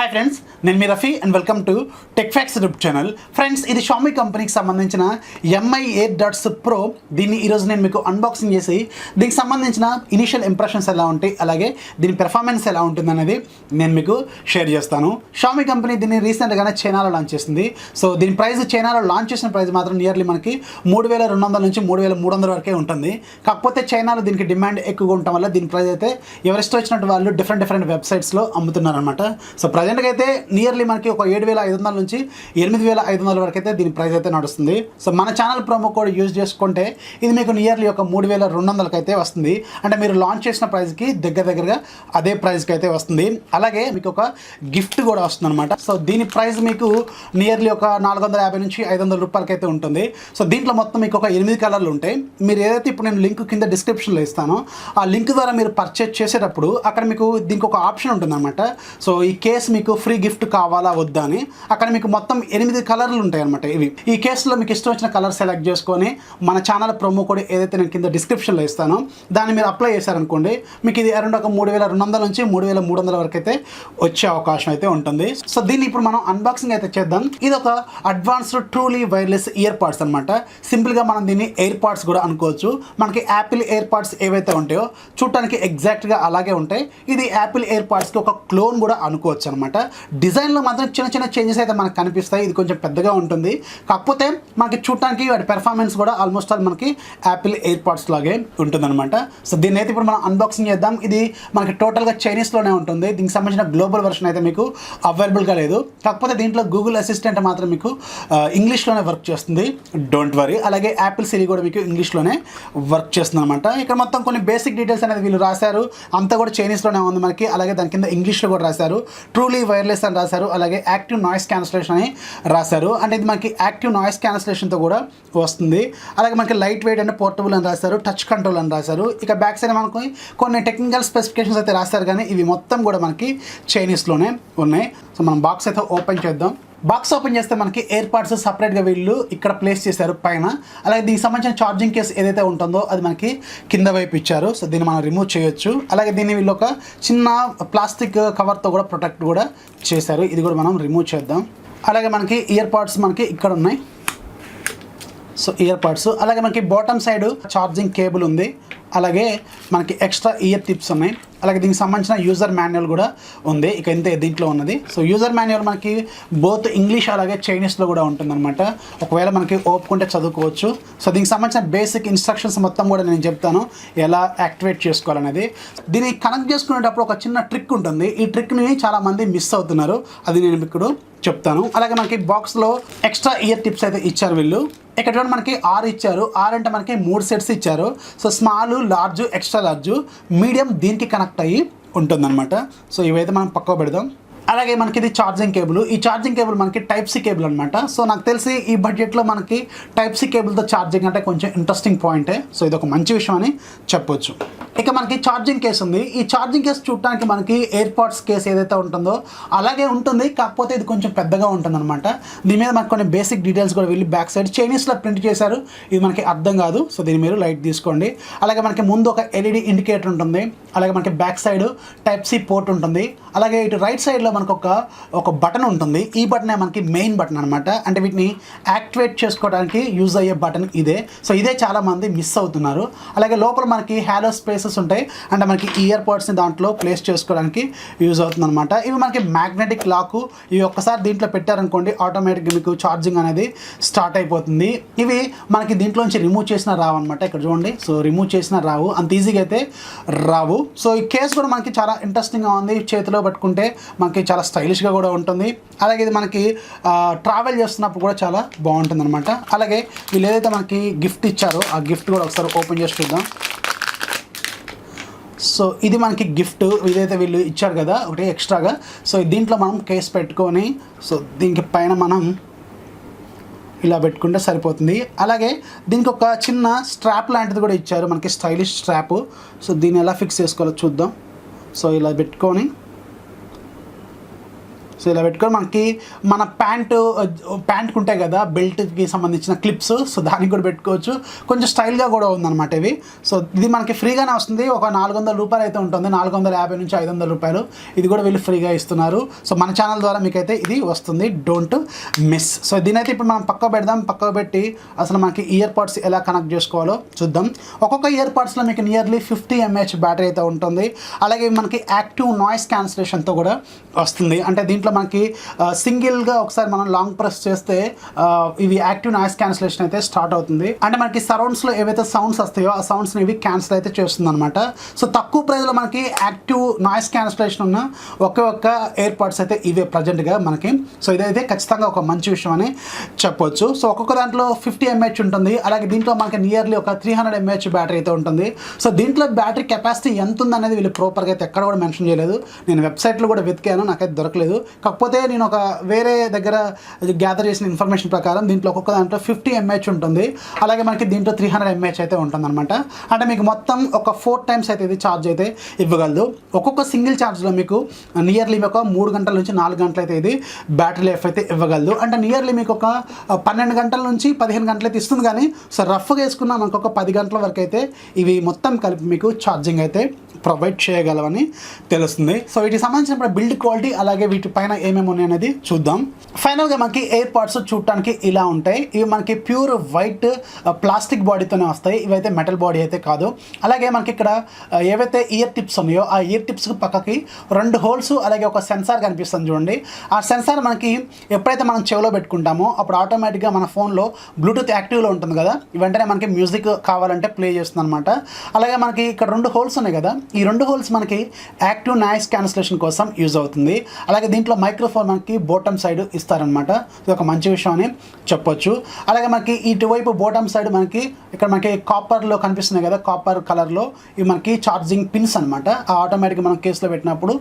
Hi friends, నేను మీ Rafi and welcome to Techfox YouTube channel. Friends, ఇది షామీ కంపెనీకి సంబంధించిన ఎంఐ ఎయిర్డాట్స్ ప్రో. దీన్ని ఈరోజు నేను మీకు అన్బాక్సింగ్ చేసి దీనికి సంబంధించిన ఇనిషియల్ ఇంప్రెషన్స్ ఎలా ఉంటాయి, అలాగే దీని పెర్ఫార్మెన్స్ ఎలా ఉంటుంది అనేది నేను మీకు షేర్ చేస్తాను. షామీ కంపెనీ దీన్ని రీసెంట్గానే చైనాలో లాంచ్ చేసింది. సో దీని ప్రైస్ చైనాలో లాంచ్ చేసిన ప్రైస్ మాత్రం నియర్లీ మనకి 3200 నుంచి 3300 వరకే ఉంటుంది. కాకపోతే చైనాలో దీనికి డిమాండ్ ఎక్కువగా ఉండటం వల్ల దీని ప్రైస్ అయితే ఎవరిష్టం వచ్చినట్టు వాళ్ళు డిఫరెంట్ వెబ్సైట్స్లో అమ్ముతున్నారు అనమాట. సో ప్రజెంట్గా అయితే నియర్లీ మనకి ఒక 7500 నుంచి 8500 వరకు అయితే దీని ప్రైస్ అయితే నడుస్తుంది. సో మన ఛానల్ ప్రోమో కోడ్ యూజ్ చేసుకుంటే ఇది మీకు నియర్లీ ఒక 3200 అయితే వస్తుంది. అంటే మీరు లాంచ్ చేసిన ప్రైస్కి దగ్గరగా అదే ప్రైస్కి అయితే వస్తుంది. అలాగే మీకు ఒక గిఫ్ట్ కూడా వస్తుంది అనమాట. సో దీని ప్రైస్ మీకు నియర్లీ ఒక 450 నుంచి 500 రూపాయలకి అయితే ఉంటుంది. సో దీంట్లో మొత్తం మీకు ఒక 8 కలర్లు ఉంటాయి. మీరు ఏదైతే ఇప్పుడు నేను లింక్ కింద డిస్క్రిప్షన్లో ఇస్తానో ఆ లింక్ ద్వారా మీరు పర్చేజ్ చేసేటప్పుడు అక్కడ మీకు దీనికి ఒక ఆప్షన్ ఉంటుంది అనమాట. సో ఈ కేస్ మీకు ఫ్రీ గిఫ్ట్ కావాలా వద్దా అని అక్కడ మీకు మొత్తం 8 కలర్లు ఉంటాయి అనమాట. ఇవి ఈ కేసులో మీకు ఇష్టం వచ్చిన కలర్ సెలెక్ట్ చేసుకొని మన ఛానల్ ప్రోమో కోడ్ ఏదైతే నేను కింద డిస్క్రిప్షన్లో ఇస్తానో దాన్ని మీరు అప్లై చేశారనుకోండి, మీకు ఇది అరౌండ్ ఒక 3200 నుంచి 3300 వరకు అయితే వచ్చే అవకాశం అయితే ఉంటుంది. సో దీన్ని ఇప్పుడు మనం అన్బాక్సింగ్ అయితే చేద్దాం. ఇది ఒక advanced truly wireless year pads అనమాట. సింపుల్గా మనం దీన్ని ఎయిర్ పాడ్స్ కూడా అనుకోవచ్చు. మనకి యాపిల్ ఎయిర్ పాడ్స్ ఏవైతే ఉంటాయో చూడటానికి ఎగ్జాక్ట్గా అలాగే ఉంటాయి. ఇది యాపిల్ ఎయిర్ పాడ్స్కి ఒక క్లోన్ కూడా అనుకోవచ్చు అనమాట. డిజైన్లో మాత్రం చిన్న చేంజెస్ అయితే మనకు కనిపిస్తాయి. ఇది కొంచెం పెద్దగా ఉంటుంది. కాకపోతే మనకి చూడటానికి వాటి పెర్ఫార్మెన్స్ కూడా ఆల్మోస్ట్ ఆల్ మనకి యాపిల్ ఎయిర్ పాడ్స్ లాగే ఉంటుందన్నమాట. సో దీన్ని అయితే ఇప్పుడు మనం అన్బాక్సింగ్ చేద్దాం. ఇది మనకి టోటల్గా చైనీస్లోనే ఉంటుంది. దీనికి సంబంధించిన గ్లోబల్ వెర్షన్ అయితే మీకు అవైలబుల్గా లేదు. కాకపోతే దీంట్లో గూగుల్ అసిస్టెంట్ మాత్రం మీకు ఇంగ్లీష్లోనే వర్క్ చేస్తుంది, డోంట్ వరీ. అలాగే యాపిల్ సిరి కూడా మీకు ఇంగ్లీష్లోనే వర్క్ చేస్తుంది అనమాట. ఇక్కడ మొత్తం కొన్ని బేసిక్ డీటెయిల్స్ అనేది వీళ్ళు రాశారు. అంతా కూడా చైనీస్లోనే ఉంది మనకి. అలాగే దాని కింద ఇంగ్లీష్లో కూడా రాశారు. ట్రూలీ వైర్లెస్ అని రాశారు. అలాగే యాక్టివ్ నాయిస్ క్యాన్సలేషన్ అని రాశారు. అంటే ఇది మనకి యాక్టివ్ నాయిస్ క్యాన్సలేషన్తో కూడా వస్తుంది. అలాగే మనకి లైట్ వెయిట్ అండ్ పోర్టబుల్ అని రాశారు. టచ్ కంట్రోల్ అని రాశారు. ఇక బ్యాక్ సైడ్ మనకు కొన్ని టెక్నికల్ స్పెసిఫికేషన్స్ అయితే రాశారు, కానీ ఇవి మొత్తం కూడా మనకి చైనీస్లోనే ఉన్నాయి. సో మనం బాక్స్ అయితే ఓపెన్ చేద్దాం. బాక్స్ ఓపెన్ చేస్తే మనకి ఎయిర్ పాడ్స్ సపరేట్గా వీళ్ళు ఇక్కడ ప్లేస్ చేశారు పైన. అలాగే దీనికి సంబంధించిన ఛార్జింగ్ కేస్ ఏదైతే ఉంటుందో అది మనకి కింద వైపు ఇచ్చారు. సో దీన్ని మనం రిమూవ్ చేయొచ్చు. అలాగే దీన్ని వీళ్ళు ఒక చిన్న ప్లాస్టిక్ కవర్తో కూడా ప్రొటెక్ట్ కూడా చేశారు. ఇది కూడా మనం రిమూవ్ చేద్దాం. అలాగే మనకి ఇయర్ పాడ్స్ మనకి ఇక్కడ ఉన్నాయి. సో ఇయర్ పాడ్స్, అలాగే మనకి బాటమ్ సైడ్ ఛార్జింగ్ కేబుల్ ఉంది. అలాగే మనకి ఎక్స్ట్రా ఇయర్ టిప్స్ ఉన్నాయి. అలాగే దీనికి సంబంధించిన యూజర్ మాన్యువల్ కూడా ఉంది. ఇక ఇంతే దీంట్లో ఉన్నది. సో యూజర్ మాన్యువల్ మనకి బోత్ ఇంగ్లీష్ అలాగే చైనీస్లో కూడా ఉంటుందన్నమాట. ఒకవేళ మనకి ఓపుకుంటే చదువుకోవచ్చు. సో దీనికి సంబంధించిన బేసిక్ ఇన్స్ట్రక్షన్స్ మొత్తం కూడా నేను చెప్తాను ఎలా యాక్టివేట్ చేసుకోవాలనేది. దీన్ని కనెక్ట్ చేసుకునేటప్పుడు ఒక చిన్న ట్రిక్ ఉంటుంది. ఈ ట్రిక్ని చాలామంది మిస్ అవుతున్నారు. అది నేను ఇప్పుడు చెప్తాను. అలాగే మనకి బాక్స్లో ఎక్స్ట్రా ఇయర్ టిప్స్ అయితే ఇచ్చారు వీళ్ళు. ఇక్కడ మనకి 6 ఇచ్చారు. 6 అంటే మనకి 3 సెట్స్ ఇచ్చారు. So small, large, extra large, medium దీనికి కనెక్ట్ అయ్యి ఉంటుందన్నమాట. సో ఇవైతే మనం పక్కకు పెడదాం. అలాగే మనకి ఇది ఛార్జింగ్ కేబుల్. ఈ ఛార్జింగ్ కేబుల్ మనకి టైప్ సి కేబుల్ అనమాట. సో నాకు తెలిసి ఈ బడ్జెట్లో మనకి టైప్ సి కేబుల్తో ఛార్జింగ్ అంటే కొంచెం ఇంట్రెస్టింగ్ పాయింటే. సో ఇది ఒక మంచి విషయం అని చెప్పొచ్చు. ఇక మనకి ఛార్జింగ్ కేస్ ఉంది. ఈ ఛార్జింగ్ కేస్ చూడటానికి మనకి ఎయిర్ పాడ్స్ కేస్ ఏదైతే ఉంటుందో అలాగే ఉంటుంది. కాకపోతే ఇది కొంచెం పెద్దగా ఉంటుంది అనమాట. దీని మీద మనకు కొన్ని బేసిక్ డీటెయిల్స్ కూడా వీళ్ళు బ్యాక్ సైడ్ చైనీస్లో ప్రింట్ చేశారు. ఇది మనకి అర్థం కాదు. సో దీన్ని మీరు లైట్ తీసుకోండి. అలాగే మనకి ముందు ఒక ఎల్ఈడి ఇండికేటర్ ఉంటుంది. అలాగే మనకి back side type C port ఉంటుంది. అలాగే ఇటు రైట్ సైడ్లో మనకు ఒక బటన్ ఉంటుంది. ఈ బటనే మనకి మెయిన్ బటన్ అనమాట. అంటే వీటిని యాక్టివేట్ చేసుకోవడానికి యూజ్ అయ్యే బటన్ ఇదే. సో ఇదే చాలామంది మిస్ అవుతున్నారు. అలాగే లోపల మనకి హ్యాలో స్పేసెస్ ఉంటాయి. అంటే మనకి ఇయర్ పాడ్స్ని దాంట్లో ప్లేస్ చేసుకోవడానికి యూజ్ అవుతుంది అనమాట. ఇవి మనకి మ్యాగ్నెటిక్ లాక్. ఇవి ఒక్కసారి దీంట్లో పెట్టారనుకోండి ఆటోమేటిక్గా మీకు ఛార్జింగ్ అనేది స్టార్ట్ అయిపోతుంది. ఇవి మనకి దీంట్లోంచి రిమూవ్ చేసినా రావు అనమాట. ఇక్కడ చూడండి. సో రిమూవ్ చేసినా రావు, అంత ఈజీగా అయితే రావు. సో ఈ కేస్ కూడా మనకి చాలా ఇంట్రెస్టింగ్గా ఉంది. చేతిలో పట్టుకుంటే మనకి చాలా స్టైలిష్గా కూడా ఉంటుంది. అలాగే ఇది మనకి ట్రావెల్ చేస్తున్నప్పుడు కూడా చాలా బాగుంటుంది అనమాట. అలాగే వీళ్ళు ఏదైతే మనకి గిఫ్ట్ ఇచ్చారో ఆ గిఫ్ట్ కూడా ఒకసారి ఓపెన్ చేసి చూద్దాం. సో ఇది మనకి గిఫ్ట్ ఇదైతే వీళ్ళు ఇచ్చారు కదా ఒకటి ఎక్స్ట్రాగా. సో దీంట్లో మనం కేస్ పెట్టుకొని సో దీనికి పైన మనం ఇలా పెట్టుకుంటే సరిపోతుంది. అలాగే దీనికి ఒక చిన్న స్ట్రాప్ లాంటిది కూడా ఇచ్చారు మనకి, స్టైలిష్ స్ట్రాప్. సో దీన్ని ఎలా ఫిక్స్ చేసుకోవాలో చూద్దాం. సో ఇలా పెట్టుకొని సో ఇలా పెట్టుకొని మనకి మన ప్యాంట్కి ఉంటాయి కదా బెల్ట్కి సంబంధించిన క్లిప్స్, సో దానికి కూడా పెట్టుకోవచ్చు. కొంచెం స్టైల్గా కూడా ఉందన్నమాట ఇవి. సో ఇది మనకి ఫ్రీగానే వస్తుంది. ఒక 400 రూపాయలు అయితే ఉంటుంది, 450 నుంచి 500 రూపాయలు. ఇది కూడా వీళ్ళు ఫ్రీగా ఇస్తున్నారు. సో మన ఛానల్ ద్వారా మీకైతే ఇది వస్తుంది, డోంట్ మిస్. సో దీనైతే ఇప్పుడు మనం పక్కకు పెట్టి అసలు మనకి ఇయర్ పాడ్స్ ఎలా కనెక్ట్ చేసుకోవాలో చూద్దాం. ఒక్కొక్క ఇయర్ పాడ్స్లో మీకు నియర్లీ 50 mAh బ్యాటరీ అయితే ఉంటుంది. అలాగే మనకి యాక్టివ్ నాయిస్ క్యాన్సిలేషన్తో కూడా వస్తుంది. అంటే దీంట్లో మనకి సింగిల్గా ఒకసారి మనం లాంగ్ ప్రెస్ చేస్తే ఇవి యాక్టివ్ నాయిస్ క్యాన్సిలేషన్ అయితే స్టార్ట్ అవుతుంది. అంటే మనకి సరౌండ్స్లో ఏవైతే సౌండ్స్ వస్తాయో ఆ సౌండ్స్ని ఇవి క్యాన్సిల్ అయితే చేస్తుంది అనమాట. సో తక్కువ ప్రైస్లో మనకి యాక్టివ్ నాయిస్ క్యాన్సిలేషన్ ఉన్న ఒక్క ఎయిర్ పాడ్స్ అయితే ఇవే ప్రజెంట్గా మనకి. సో ఇదైతే ఖచ్చితంగా ఒక మంచి విషయం అని చెప్పొచ్చు. సో ఒక్కొక్క దాంట్లో 50 mAh ఉంటుంది. అలాగే దీంట్లో మనకి నియర్లీ ఒక 300 mAh బ్యాటరీ అయితే ఉంటుంది. సో దీంట్లో బ్యాటరీ కెపాసిటీ ఎంత ఉందనేది వీళ్ళు ప్రాపర్గా అయితే ఎక్కడ కూడా మెన్షన్ చేయలేదు. నేను వెబ్సైట్లో కూడా వెతికాను, నాకైతే దొరకలేదు. కాకపోతే నేను ఒక వేరే దగ్గర గ్యాదర్ చేసిన ఇన్ఫర్మేషన్ ప్రకారం దీంట్లో ఒక్కొక్క దాంట్లో 50 mAh ఉంటుంది. అలాగే మనకి దీంట్లో 300 mAh అయితే ఉంటుంది అనమాట. అంటే మీకు మొత్తం ఒక 4 times అయితే ఇది ఛార్జ్ అయితే ఇవ్వగలదు. ఒక్కొక్క సింగిల్ ఛార్జ్లో మీకు నియర్లీ ఒక 3 గంటల నుంచి 4 గంటలు అయితే ఇది బ్యాటరీ లైఫ్ అయితే ఇవ్వగలదు. అంటే నియర్లీ మీకు ఒక 12 గంటల నుంచి 15 గంటలు అయితే ఇస్తుంది. కానీ సో రఫ్గా వేసుకున్నా మనకు ఒక 10 గంటల వరకు అయితే ఇవి మొత్తం కలిపి మీకు ఛార్జింగ్ అయితే ప్రొవైడ్ చేయగలవని తెలుస్తుంది. సో వీటికి సంబంధించిన బిల్డ్ క్వాలిటీ అలాగే వీటి పైన ఏమేమి ఉన్నాయి అనేది చూద్దాం. ఫైనల్గా మనకి ఎయిర్ పాడ్స్ చూడటానికి ఇలా ఉంటాయి. ఇవి మనకి ప్యూర్ వైట్ ప్లాస్టిక్ బాడీతోనే వస్తాయి. ఇవైతే మెటల్ బాడీ అయితే కాదు. అలాగే మనకి ఇక్కడ ఏవైతే ఇయర్ టిప్స్ ఉన్నాయో ఆ ఇయర్ టిప్స్కి పక్కకి 2 హోల్స్ అలాగే ఒక సెన్సార్ కనిపిస్తుంది చూడండి. ఆ సెన్సార్ మనకి ఎప్పుడైతే మనం చెవిలో పెట్టుకుంటామో అప్పుడు ఆటోమేటిక్గా మన ఫోన్లో బ్లూటూత్ యాక్టివ్లో ఉంటుంది కదా, వెంటనే మనకి మ్యూజిక్ కావాలంటే ప్లే చేస్తుంది అనమాట. అలాగే మనకి ఇక్కడ 2 హోల్స్ ఉన్నాయి కదా, ఈ 2 హోల్స్ మనకి యాక్టివ్ నాయిస్ క్యాన్సిలేషన్ కోసం యూజ్ అవుతుంది. అలాగే దీంట్లో మైక్రోఫోన్ మనకి బోటమ్ సైడ్ ఇస్తారనమాట. ఇది ఒక మంచి విషయం అని చెప్పొచ్చు. అలాగే మనకి ఇటువైపు బోటమ్ సైడ్ మనకి ఇక్కడ మనకి కాపర్లో కనిపిస్తున్నాయి కదా, కాపర్ కలర్లో ఇవి మనకి ఛార్జింగ్ పిన్స్ అనమాట. ఆటోమేటిక్గా మనం కేసులో పెట్టినప్పుడు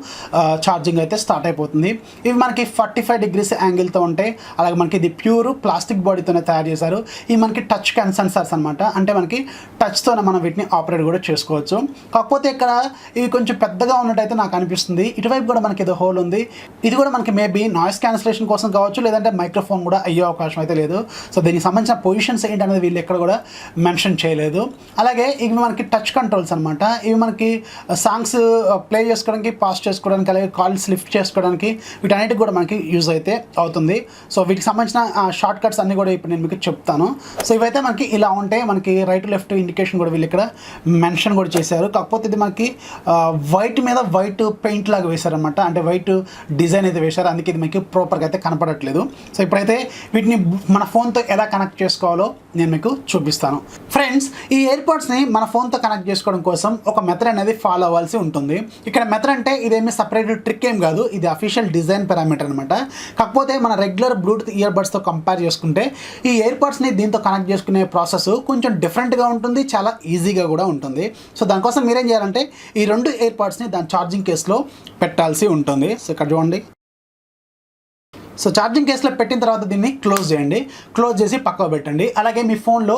ఛార్జింగ్ అయితే స్టార్ట్ అయిపోతుంది. ఇవి మనకి 45 degrees యాంగిల్తో ఉంటాయి. అలాగే మనకి ఇది ప్యూర్ ప్లాస్టిక్ బాడీతోనే తయారు చేశారు. ఇవి మనకి టచ్ సెన్సార్స్ అనమాట. అంటే మనకి టచ్తోనే మనం వీటిని ఆపరేట్ కూడా చేసుకోవచ్చు. కాకపోతే ఇక్కడ ఇవి కొంచెం పెద్దగా ఉన్నట్టయితే నాకు అనిపిస్తుంది. ఇటువైపు కూడా మనకి ఏదో హోల్ ఉంది. ఇది కూడా మనకి మేబీ నాయిస్ క్యాన్సిలేషన్ కోసం కావచ్చు, లేదంటే మైక్రోఫోన్ కూడా అయ్యే అవకాశం అయితే లేదు. సో దీనికి సంబంధించిన పొజిషన్స్ ఏంటనేది వీళ్ళు ఎక్కడ కూడా మెన్షన్ చేయలేదు. అలాగే ఇవి మనకి టచ్ కంట్రోల్స్ అనమాట. ఇవి మనకి సాంగ్స్ ప్లే చేసుకోవడానికి, పాస్ చేసుకోవడానికి, అలాగే కాల్స్ లిఫ్ట్ చేసుకోవడానికి వీటన్నిటికి కూడా మనకి యూజ్ అయితే అవుతుంది. సో వీటికి సంబంధించిన షార్ట్ కట్స్ అన్నీ కూడా ఇప్పుడు నేను మీకు చెప్తాను. సో ఇవైతే మనకి ఇలా ఉంటాయి. మనకి రైట్ లెఫ్ట్ ఇండికేషన్ కూడా వీళ్ళు ఇక్కడ మెన్షన్ కూడా చేశారు. కాకపోతే ఇది మనకి వైట్ మీద వైట్ పెయింట్ లాగా వేశారనమాట. అంటే వైట్ డిజైన్ అయితే వేశారు, అందుకే ఇది మీకు ప్రాపర్గా అయితే కనపడట్లేదు. సో ఇప్పుడైతే వీటిని మన ఫోన్తో ఎలా కనెక్ట్ చేసుకోవాలో నేను మీకు చూపిస్తాను. ఫ్రెండ్స్, ఈ ఎయిర్పాడ్స్ని మన ఫోన్తో కనెక్ట్ చేసుకోవడం కోసం ఒక మెథడ్ అనేది ఫాలో అవ్వాల్సి ఉంటుంది. ఇక్కడ మెథడ్ అంటే ఇదేమి సపరేట్ ట్రిక్ ఏం కాదు, ఇది అఫీషియల్ డిజైన్ పారామీటర్ అనమాట. కాకపోతే మన రెగ్యులర్ బ్లూటూత్ ఇయర్ బడ్స్తో కంపేర్ చేసుకుంటే ఈ ఎయిర్పాడ్స్ని దీంతో కనెక్ట్ చేసుకునే ప్రాసెస్ కొంచెం డిఫరెంట్గా ఉంటుంది, చాలా ఈజీగా కూడా ఉంటుంది. సో దానికోసం మీరేం చేయాలంటే ఈ 2 ఎయిర్పాడ్స్ని దాని ఛార్జింగ్ కేసులో పెట్టాల్సి ఉంటుంది. సో ఇక్కడ చూడండి. సో ఛార్జింగ్ కేసులో పెట్టిన తర్వాత దీన్ని క్లోజ్ చేయండి. క్లోజ్ చేసి పక్కకు పెట్టండి. అలాగే మీ ఫోన్లో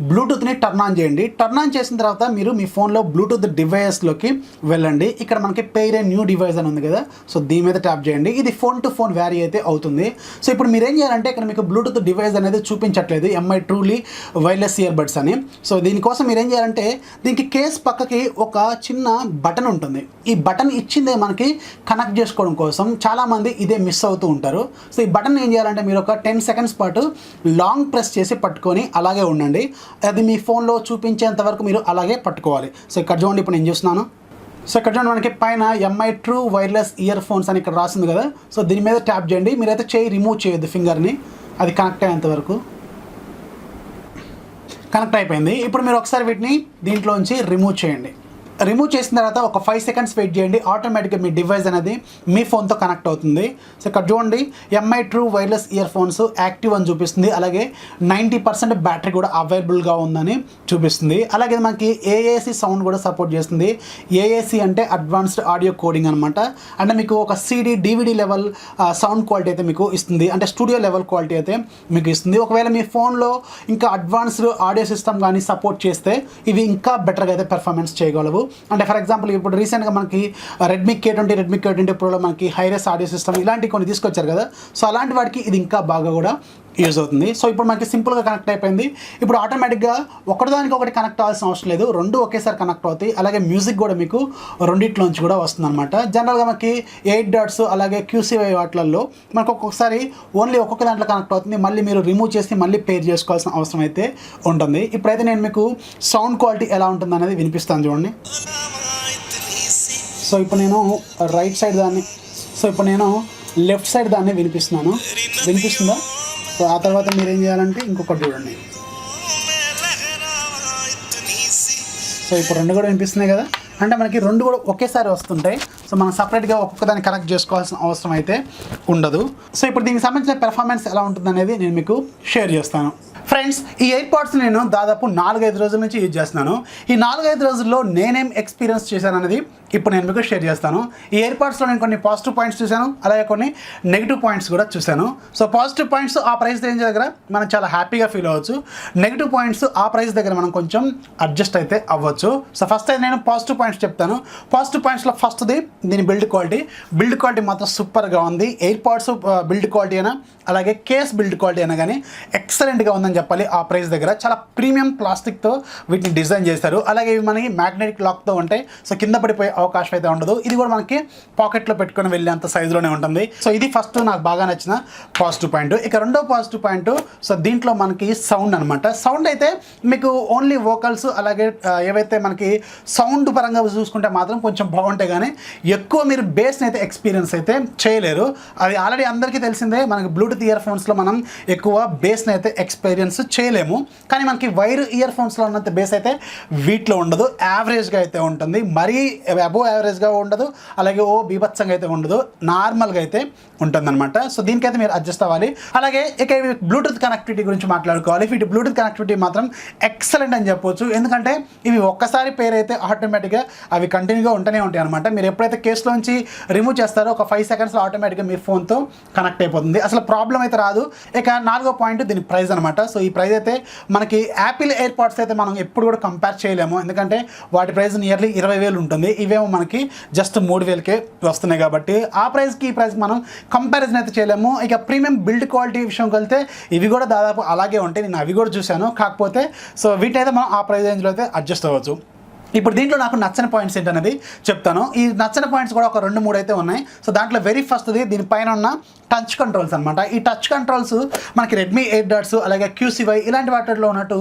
బ్లూటూత్ని టర్న్ ఆన్ చేయండి. టర్న్ ఆన్ చేసిన తర్వాత మీరు మీ ఫోన్లో బ్లూటూత్ డివైస్లోకి వెళ్ళండి. ఇక్కడ మనకి పెయిర్ ఏ న్యూ డివైస్ అని ఉంది కదా, సో దీని మీద ట్యాప్ చేయండి. ఇది ఫోన్ టు ఫోన్ వ్యారీ అయితే అవుతుంది. సో ఇప్పుడు మీరు ఏం చేయాలంటే ఇక్కడ మీకు బ్లూటూత్ డివైస్ అనేది చూపించట్లేదు, MI truly wireless ear buds అని. సో దీనికోసం మీరు ఏం చేయాలంటే దీనికి కేస్ పక్కకి ఒక చిన్న బటన్ ఉంటుంది. ఈ బటన్ ఇచ్చిందే మనకి కనెక్ట్ చేసుకోవడం కోసం. చాలామంది ఇదే మిస్ అవుతూ ఉంటారు. సో ఈ బటన్ ఏం చేయాలంటే మీరు ఒక 10 seconds పాటు లాంగ్ ప్రెస్ చేసి పట్టుకొని అలాగే ఉండండి. అది మీ ఫోన్లో చూపించేంత వరకు మీరు అలాగే పట్టుకోవాలి. సో ఇక్కడ చూడండి, ఇప్పుడు నేను చూస్తున్నాను. సో ఇక్కడ చూడండి, మనకి పైన MI true wireless ear phones అని ఇక్కడ రాసింది కదా, సో దీని మీద ట్యాప్ చేయండి. మీరైతే చేయి రిమూవ్ చేయొద్దు, ఫింగర్ని. అది కనెక్ట్ అయ్యేంత వరకు. కనెక్ట్ అయిపోయింది. ఇప్పుడు మీరు ఒకసారి వీటిని దీంట్లోంచి రిమూవ్ చేయండి. రిమూవ్ చేసిన తర్వాత ఒక 5 seconds వెయిట్ చేయండి. ఆటోమేటిక్గా మీ డివైస్ అనేది మీ ఫోన్తో కనెక్ట్ అవుతుంది. సో ఇక్కడ చూడండి, MI true wireless ear phones active అని చూపిస్తుంది. అలాగే 90% బ్యాటరీ కూడా అవైలబుల్గా ఉందని చూపిస్తుంది. అలాగే మనకి ఏఏసీ సౌండ్ కూడా సపోర్ట్ చేస్తుంది. ఏఏసీ అంటే అడ్వాన్స్డ్ ఆడియో కోడింగ్ అనమాట. అంటే మీకు ఒక CD DVD level sound quality అయితే మీకు ఇస్తుంది. అంటే స్టూడియో లెవెల్ క్వాలిటీ అయితే మీకు ఇస్తుంది. ఒకవేళ మీ ఫోన్లో ఇంకా అడ్వాన్స్డ్ ఆడియో సిస్టమ్ కానీ సపోర్ట్ చేస్తే ఇవి ఇంకా బెటర్గా అయితే పెర్ఫార్మెన్స్ చేయగలవు. అంటే ఫర్ ఎగ్జాంపుల్ ఇప్పుడు రీసెంట్గా మనకి రెడ్మీ K20 ప్రోలో మనకి హైరెస్ ఆడియో సిస్టమ్ ఇలాంటివి కొన్ని తీసుకొచ్చారు కదా. సో అలాంటి వాటికి ఇది ఇంకా బాగా కూడా యూజ్ అవుతుంది. సో ఇప్పుడు మనకి సింపుల్గా కనెక్ట్ అయిపోయింది. ఇప్పుడు ఆటోమేటిక్గా ఒకటిదానికి ఒకటి కనెక్ట్ అవ్వాల్సిన అవసరం లేదు, రెండు ఒకేసారి కనెక్ట్ అవుతాయి. అలాగే మ్యూజిక్ కూడా మీకు రెండిట్లోంచి కూడా వస్తుంది అనమాట. జనరల్గా మనకి 8 డాట్స్ అలాగే QCY వాటిలలో మనకు ఒక్కొక్కసారి ఓన్లీ ఒక్కొక్క దాంట్లో కనెక్ట్ అవుతుంది, మళ్ళీ మీరు రిమూవ్ చేసి మళ్ళీ పేర్ చేసుకోవాల్సిన అవసరం అయితే ఉంటుంది. ఇప్పుడైతే నేను మీకు సౌండ్ క్వాలిటీ ఎలా ఉంటుంది అనేది వినిపిస్తాను చూడండి. సో ఇప్పుడు నేను లెఫ్ట్ సైడ్ దాన్ని వినిపిస్తున్నాను. వినిపిస్తుందా? సో ఆ తర్వాత మీరు ఏం చేయాలంటే ఇంకొకటి చూడండి. సో ఇప్పుడు రెండు కూడా వినిపిస్తున్నాయి కదా, అంటే మనకి రెండు కూడా ఒకేసారి వస్తుంటాయి. సో మనం సపరేట్గా ఒక్కొక్క దాన్ని కనెక్ట్ చేసుకోవాల్సిన అవసరం అయితే ఉండదు. సో ఇప్పుడు దీనికి సంబంధించిన పెర్ఫార్మెన్స్ ఎలా ఉంటుంది అనేది నేను మీకు షేర్ చేస్తాను. ఫ్రెండ్స్, ఈ ఎయిర్పాడ్స్ నేను దాదాపు 4-5 రోజుల నుంచి యూజ్ చేస్తున్నాను. ఈ 4-5 రోజుల్లో నేనేం ఎక్స్పీరియన్స్ చేశాను అనేది ఇప్పుడు నేను మీకు షేర్ చేస్తాను. ఈ ఎయిర్పాడ్స్లో నేను కొన్ని పాజిటివ్ పాయింట్స్ చూశాను, అలాగే కొన్ని నెగిటివ్ పాయింట్స్ కూడా చూశాను. సో పాజిటివ్ పాయింట్స్ ఆ ప్రైస్ రేంజ్ దగ్గర మనం చాలా హ్యాపీగా ఫీల్ అవ్వచ్చు. నెగిటివ్ పాయింట్స్ ఆ ప్రైస్ దగ్గర మనం కొంచెం అడ్జస్ట్ అయితే అవ్వచ్చు. సో ఫస్ట్ అయితే నేను పాజిటివ్ పాయింట్స్ చెప్తాను. పాజిటివ్ పాయింట్స్లో ఫస్ట్ది దీని బిల్డ్ క్వాలిటీ మాత్రం సూపర్గా ఉంది. ఎయిర్పాడ్స్ బిల్డ్ క్వాలిటీ అయినా అలాగే కేస్ బిల్డ్ క్వాలిటీ అయినా కానీ ఎక్సలెంట్గా ఉందని చెప్పాలి. ఆ ప్రైస్ దగ్గర చాలా ప్రీమియం ప్లాస్టిక్తో వీటిని డిజైన్ చేశారు. అలాగే ఇవి మనకి మ్యాగ్నెటిక్ లాక్తో ఉంటాయి. సో కింద పడిపోయే అవకాశం అయితే ఉండదు. ఇది కూడా మనకి పాకెట్లో పెట్టుకొని వెళ్ళేంత సైజులోనే ఉంటుంది. సో ఇది ఫస్ట్ నాకు బాగా నచ్చిన పాజిటివ్ పాయింట్. ఇక రెండో పాజిటివ్ పాయింట్, సో దీంట్లో మనకి సౌండ్ అనమాట. సౌండ్ అయితే మీకు ఓన్లీ వోకల్స్ అలాగే ఏవైతే మనకి సౌండ్ పరంగా చూసుకుంటే మాత్రం కొంచెం బాగుంటాయి, కానీ ఎక్కువ మీరు బేస్ని అయితే ఎక్స్పీరియన్స్ అయితే చేయలేరు. అది ఆల్రెడీ అందరికీ తెలిసిందే. మనకి బ్లూటూత్ ఇయర్ ఫోన్స్లో మనం ఎక్కువ బేస్ని అయితే ఎక్స్పీరియన్స్ చేయలేము, కానీ మనకి వైర్ ఇయర్ ఫోన్స్లో ఉన్నంత బేస్ అయితే వీటిలో ఉండదు. యావరేజ్గా అయితే ఉంటుంది, మరీ అబోవ్ యావరేజ్గా ఉండదు, అలాగే బీభత్సంగా అయితే ఉండదు, నార్మల్గా అయితే ఉంటుందన్నమాట. సో దీనికైతే మీరు అడ్జస్ట్ అవ్వాలి. అలాగే ఇక బ్లూటూత్ కనెక్టివిటీ గురించి మాట్లాడుకోవాలి. వీటి బ్లూటూత్ కనెక్టివిటీ మాత్రం ఎక్సలెంట్ అని చెప్పొచ్చు. ఎందుకంటే ఇవి ఒక్కసారి పేర్ అయితే ఆటోమేటిక్గా అవి కంటిన్యూగా ఉంటూనే ఉంటాయి అనమాట. మీరు ఎప్పుడైతే కేసులోంచి రిమూవ్ చేస్తారో ఒక 5 సెకండ్స్లో ఆటోమేటిక్గా మీ ఫోన్తో కనెక్ట్ అయిపోతుంది, అసలు ప్రాబ్లం అయితే రాదు. ఇక 4వ పాయింట్ దీని ప్రైస్ అనమాట. సో ఈ ప్రైస్ అయితే మనకి యాపిల్ ఎయిర్పాడ్స్ అయితే మనం ఎప్పుడు కూడా కంపేర్ చేయలేము, ఎందుకంటే వాటి ప్రైస్ నియర్లీ 20,000 ఉంటుంది. ఇవేమో మనకి జస్ట్ 3,000కే వస్తున్నాయి కాబట్టి ఆ ప్రైస్కి ఈ ప్రైస్కి మనం కంపారిజన్ అయితే చేయలేము. ఇక ప్రీమియం బిల్డ్ క్వాలిటీ విషయంకి వెళ్తే ఇవి కూడా దాదాపు అలాగే ఉంటాయి. నేను అవి కూడా చూశాను, కాకపోతే సో వీటైతే మనం ఆ ప్రైస్ రేంజ్లో అయితే అడ్జస్ట్ అవ్వచ్చు. ఇప్పుడు దీంట్లో నాకు నచ్చని పాయింట్స్ ఏంటనేది చెప్తాను. ఈ నచ్చని పాయింట్స్ కూడా ఒక 2-3 అయితే ఉన్నాయి. సో దాంట్లో వెరీ ఫస్ట్ది దీనిపైన ఉన్న టచ్ కంట్రోల్స్ అనమాట. ఈ టచ్ కంట్రోల్స్ మనకి రెడ్మీ ఎయిర్డాట్స్ అలాగే QCY ఇలాంటి వాటిలో ఉన్నట్టు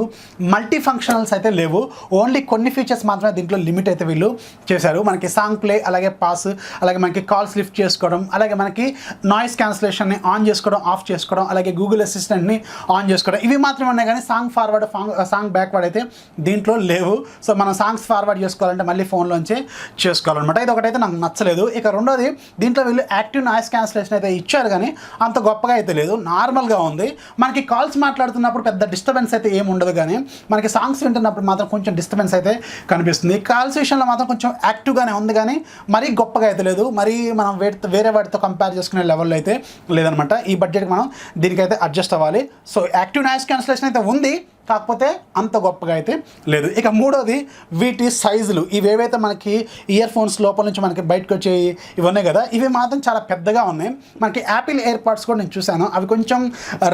మల్టీ ఫంక్షనల్స్ అయితే లేవు. ఓన్లీ కొన్ని ఫీచర్స్ మాత్రమే దీంట్లో లిమిట్ అయితే వీళ్ళు చేశారు. మనకి సాంగ్ ప్లే, అలాగే పాస్, అలాగే మనకి కాల్స్ లిఫ్ట్ చేసుకోవడం, అలాగే మనకి నాయిస్ క్యాన్సిలేషన్ని ఆన్ చేసుకోవడం, ఆఫ్ చేసుకోవడం, అలాగే గూగుల్ అసిస్టెంట్ని ఆన్ చేసుకోవడం, ఇవి మాత్రమే ఉన్నాయి. కానీ సాంగ్ ఫార్వర్డ్, సాంగ్ బ్యాక్వర్డ్ అయితే దీంట్లో లేవు. సో మనం సాంగ్స్ ఫార్వర్డ్ చేసుకోవాలంటే మళ్ళీ ఫోన్లోంచి చేసుకోవాలన్నమాట. ఇది ఒకటైతే నాకు నచ్చలేదు. ఇక రెండోది, దీంట్లో వీళ్ళు యాక్టివ్ నాయిస్ క్యాన్సిలేషన్ అయితే ఇచ్చారు, కానీ అంత గొప్పగా అయితే లేదు, నార్మల్గా ఉంది. మనకి కాల్స్ మాట్లాడుతున్నప్పుడు పెద్ద డిస్టర్బెన్స్ అయితే ఏమి ఉండదు, కానీ మనకి సాంగ్స్ వింటున్నప్పుడు మాత్రం కొంచెం డిస్టర్బెన్స్ అయితే కనిపిస్తుంది. కాల్స్ విషయంలో మాత్రం కొంచెం యాక్టివ్గానే ఉంది, కానీ మరీ గొప్పగా అయితే లేదు. మరీ మనం వేరే వాటితో కంపేర్ చేసుకునే లెవెల్లో అయితే లేదనమాట. ఈ బడ్జెట్కి మనం దీనికైతే అడ్జస్ట్ అవ్వాలి. సో యాక్టివ్ నాయిస్ క్యాన్సిలేషన్ అయితే ఉంది, కాకపోతే అంత గొప్పగా అయితే లేదు. ఇక మూడోది వీటి సైజులు. ఇవేవైతే మనకి ఇయర్ ఫోన్స్ లోపల నుంచి మనకి బయటకు వచ్చేవి ఇవన్నీ కదా, ఇవి మాత్రం చాలా పెద్దగా ఉన్నాయి. మనకి యాపిల్ ఎయిర్పాడ్స్ కూడా నేను చూశాను, అవి కొంచెం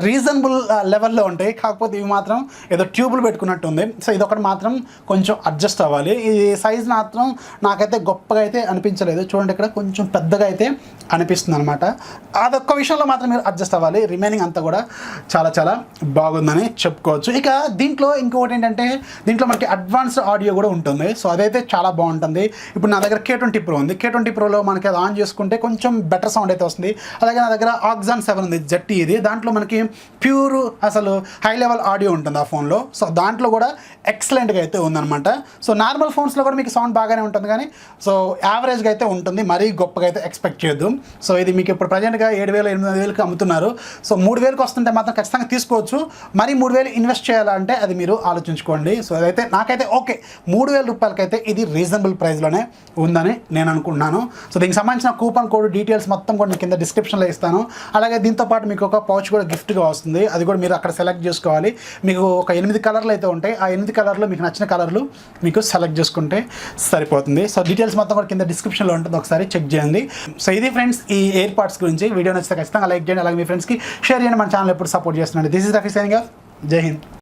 రీజనబుల్ లెవెల్లో ఉంటాయి, కాకపోతే ఇవి మాత్రం ఏదో ట్యూబులు పెట్టుకున్నట్టు ఉంది. సో ఇదొకటి మాత్రం కొంచెం అడ్జస్ట్ అవ్వాలి. ఈ సైజ్ మాత్రం నాకైతే గొప్పగా అయితే అనిపించలేదు. చూడండి, ఇక్కడ కొంచెం పెద్దగా అయితే అనిపిస్తుంది అనమాట. అదొక్క విషయంలో మాత్రం మీరు అడ్జస్ట్ అవ్వాలి. రిమైనింగ్ అంతా కూడా చాలా చాలా బాగుందని చెప్పుకోవచ్చు. ఇక దీంట్లో ఇంకొకటి ఏంటంటే, దీంట్లో మనకి అడ్వాన్స్డ్ ఆడియో కూడా ఉంటుంది. సో అదైతే చాలా బాగుంటుంది. ఇప్పుడు నా దగ్గర K20 Pro ఉంది. K20 Proలో మనకి అది ఆన్ చేసుకుంటే కొంచెం బెటర్ సౌండ్ అయితే వస్తుంది. అలాగే నా దగ్గర Auxon 7 ఉంది, ZT ఇది. దాంట్లో మనకి ప్యూర్ అసలు హై లెవెల్ ఆడియో ఉంటుంది ఆ ఫోన్లో. సో దాంట్లో కూడా ఎక్సలెంట్గా అయితే ఉందన్నమాట. సో నార్మల్ ఫోన్స్లో కూడా మీకు సౌండ్ బాగానే ఉంటుంది, కానీ సో యావరేజ్గా అయితే ఉంటుంది, మరీ గొప్పగా అయితే ఎక్స్పెక్ట్ చేయొద్దు. సో ఇది మీకు ఇప్పుడు ప్రజెంట్గా 7,000-8,000కి అమ్ముతున్నారు. సో 3,000కి వస్తుంటే మాత్రం ఖచ్చితంగా తీసుకోవచ్చు. మరి 3,000 ఇన్వెస్ట్ చేయాలా అంటే అది మీరు ఆలోచించుకోండి. సో అదైతే నాకైతే ఓకే, 3,000 రూపాయలకైతే ఇది రీజనబుల్ ప్రైస్లోనే ఉందని నేను అనుకుంటున్నాను. సో దీనికి సంబంధించిన కూపన్ కోడ్ డీటెయిల్స్ మొత్తం కూడా నేను కింద డిస్క్రిప్షన్లో ఇస్తాను. అలాగే దీంతో పాటు మీకు ఒక పౌచ్ కూడా గిఫ్ట్గా వస్తుంది, అది కూడా మీరు అక్కడ సెలెక్ట్ చేసుకోవాలి. మీకు ఒక 8 కలర్లు అయితే ఉంటాయి, ఆ 8 కలర్లు మీకు నచ్చిన కలర్లు మీకు సెలెక్ట్ చేసుకుంటే సరిపోతుంది. సో డీటెయిల్స్ మొత్తం కూడా కింద డిస్క్రిప్షన్లో ఉంటుంది, ఒకసారి చెక్ చేయండి. సో ఇది ఫ్రెండ్స్ ఈ ఎయిర్ పాడ్స్ గురించి. వీడియో నచ్చితే ఖచ్చితంగా లైక్ చేయండి, అలాగే మీ ఫ్రెండ్స్కి షేర్ చేయండి. మన ఛానల్ ఎప్పుడు సపోర్ట్ చేస్తున్నాను. This is Rafi signing off. జై హింద్.